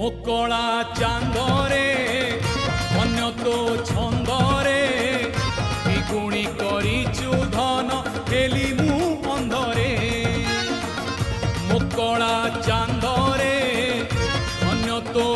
মোকলা চান্দরে অন্য তো ছন্দরে দ্বিগুণী করিছু ধন হেলি মু অন্ধরে মোকলা চান্দরে অন্য তো